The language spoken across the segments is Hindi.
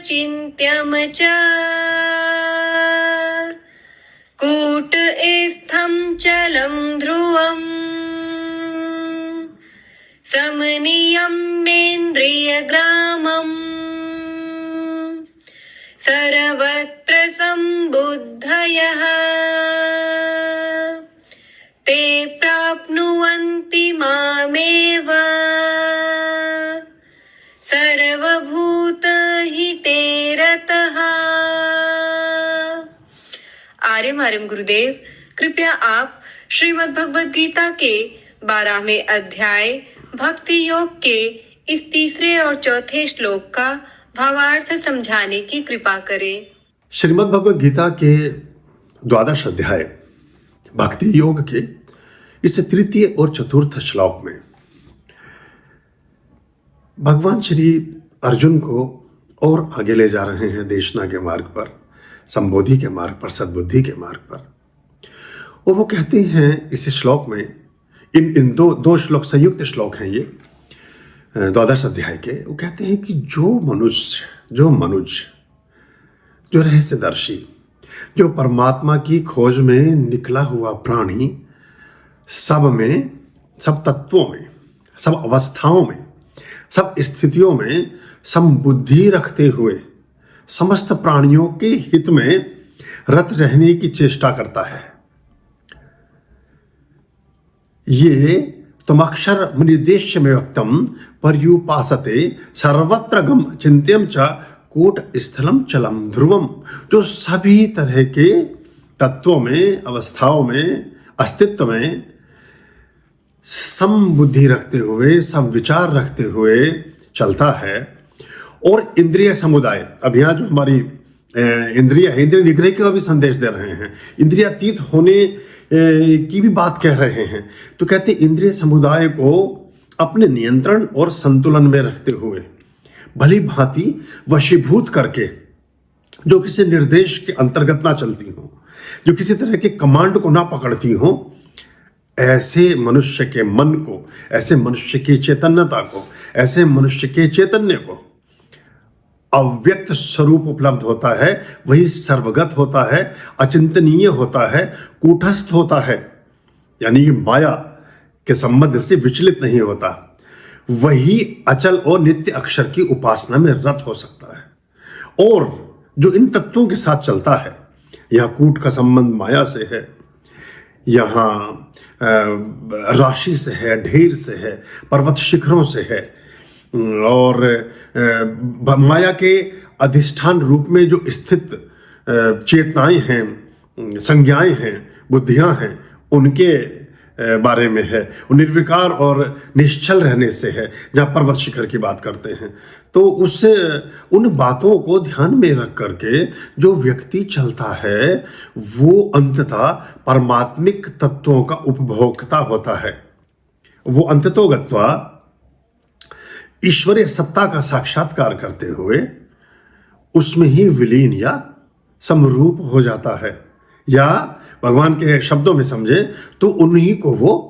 चिन्त्यम च कूटस्थं चलं ध्रुवम् समनियम्येन्द्रियग्रामम् सर्वत्र सम्बुद्धयः ते प्राप्नुवन्ति मामेव सर्वभूतहिते रतः। आर्यम आर्यम गुरुदेव, कृपया आप श्रीमद् भगवद गीता के 12वें अध्याय भक्ति योग के इस तीसरे और चौथे श्लोक का भावार्थ समझाने की कृपा करें। श्रीमद् भगवद गीता के 12 अध्याय भक्ति योग के इस तृतीय और चतुर्थ श्लोक में भगवान श्री अर्जुन को और आगे ले जा रहे हैं देशना के मार्ग पर, संबोधि के मार्ग पर, सद्बुद्धि के मार्ग पर। और वो कहते हैं इस श्लोक में, इन दो श्लोक संयुक्त श्लोक हैं ये 12 अध्याय के। वो कहते हैं कि जो मनुष्य जो रहस्यदर्शी, जो परमात्मा की खोज में निकला हुआ प्राणी सब में, सब तत्वों में, सब अवस्थाओं में, सब स्थितियों में समबुद्धि रखते हुए समस्त प्राणियों के हित में रत रहने की चेष्टा करता है, ये तुमक्षर निर्देश्य में व्यक्तम पर्युपासते सर्वत्र गम चिंत्यम च कूट स्थलम चलम ध्रुवम। जो सभी तरह के तत्वों में, अवस्थाओं में, अस्तित्व में समबुद्धि रखते हुए, सम विचार रखते हुए चलता है। और इंद्रिय समुदाय, अब यहाँ जो हमारी इंद्रिय निग्रह का भी संदेश दे रहे हैं, इंद्रियातीत होने की भी बात कह रहे हैं। तो कहते इंद्रिय समुदाय को अपने नियंत्रण और संतुलन में रखते हुए भली भांति वशीभूत करके, जो किसी निर्देश के अंतर्गत ना चलती हो, जो किसी तरह के कमांड को ना पकड़ती हो, ऐसे मनुष्य के मन को, ऐसे मनुष्य की चैतन्यता को, ऐसे मनुष्य के चैतन्य को अव्यक्त स्वरूप उपलब्ध होता है। वही सर्वगत होता है, अचिंतनीय होता है, कूटस्थ होता है, यानी माया के संबंध से विचलित नहीं होता। वही अचल और नित्य अक्षर की उपासना में रत हो सकता है। और जो इन तत्वों के साथ चलता है, यहाँ कूट का संबंध माया से है, यहाँ राशि से है, ढेर से है, पर्वत शिखरों से है, और माया के अधिष्ठान रूप में जो स्थित चेतनाएं हैं, संज्ञाएं हैं, बुद्धियां हैं, उनके बारे में है। निर्विकार और निश्चल रहने से है, जहाँ पर्वत शिखर की बात करते हैं। तो उससे उन बातों को ध्यान में रख करके जो व्यक्ति चलता है, वो अंततः परमात्मिक तत्वों का उपभोक्ता होता है। वो अंततो गत्वा ईश्वरीय सत्ता का साक्षात्कार करते हुए उसमें ही विलीन या समरूप हो जाता है, या भगवान के शब्दों में समझे तो उन्हीं को वो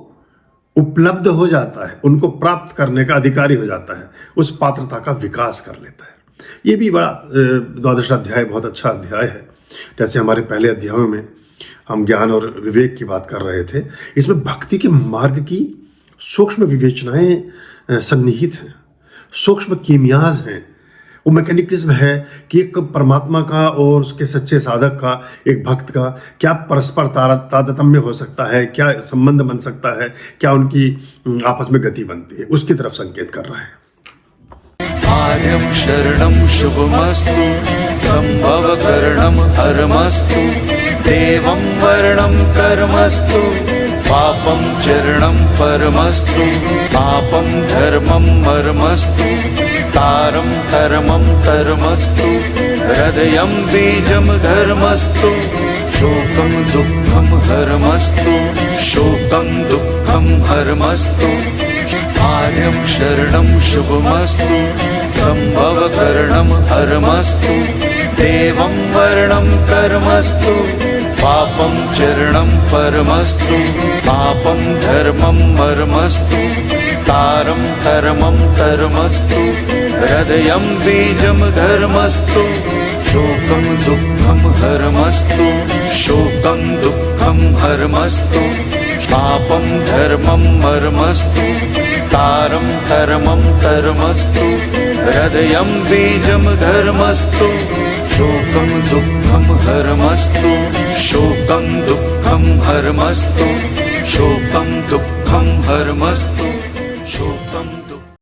उपलब्ध हो जाता है, उनको प्राप्त करने का अधिकारी हो जाता है, उस पात्रता का विकास कर लेता है। ये भी बड़ा 12 अध्याय बहुत अच्छा अध्याय है। जैसे हमारे पहले अध्यायों में हम ज्ञान और विवेक की बात कर रहे थे, इसमें भक्ति के मार्ग की सूक्ष्म विवेचनाएं सन्निहित हैं, सूक्ष्म कीमियाज हैं। वो मैकेनिज्म है कि एक परमात्मा का और उसके सच्चे साधक का, एक भक्त का क्या परस्पर तारतम्य हो सकता है, क्या संबंध बन सकता है, क्या उनकी आपस में गति बनती है, उसकी तरफ संकेत कर रहा है। आर्यं शरणं शुभमस्तु, संभव करणं हरमस्तु, देवं वर्णं कर्मस्तु, पापं चरणं परमस्तु, पापं धर्मं मर्मस्तु, तारं धर्मं धर्मस्तु, हृदयं बीजं धर्मस्तु, शोकं दुःखं हरमस्तु, शोकं दुःखं हरमस्तु। आर्यं शरणं शुभमस्तु, संभव करणं हरमस्तु, देवं वर्णं कर्मस्तु, पापं चरणं परमस्तु पापं धर्मं मर्मस्तु तारं कर्मं कर्मस्तु हृदयं बीजं धर्मस्तु शोकं दुःखं हरमस्तु शोकं दुःखं हरमस्तु पापं धर्मं मर्मस्तु तारं कर्मं कर्मस्तु हृदयं बीजं धर्मस्तु शोकं दुःखं हरमस्तु शोकं दुःखं हरमस्तु शोकं दुःखं हरमस्तु शोकं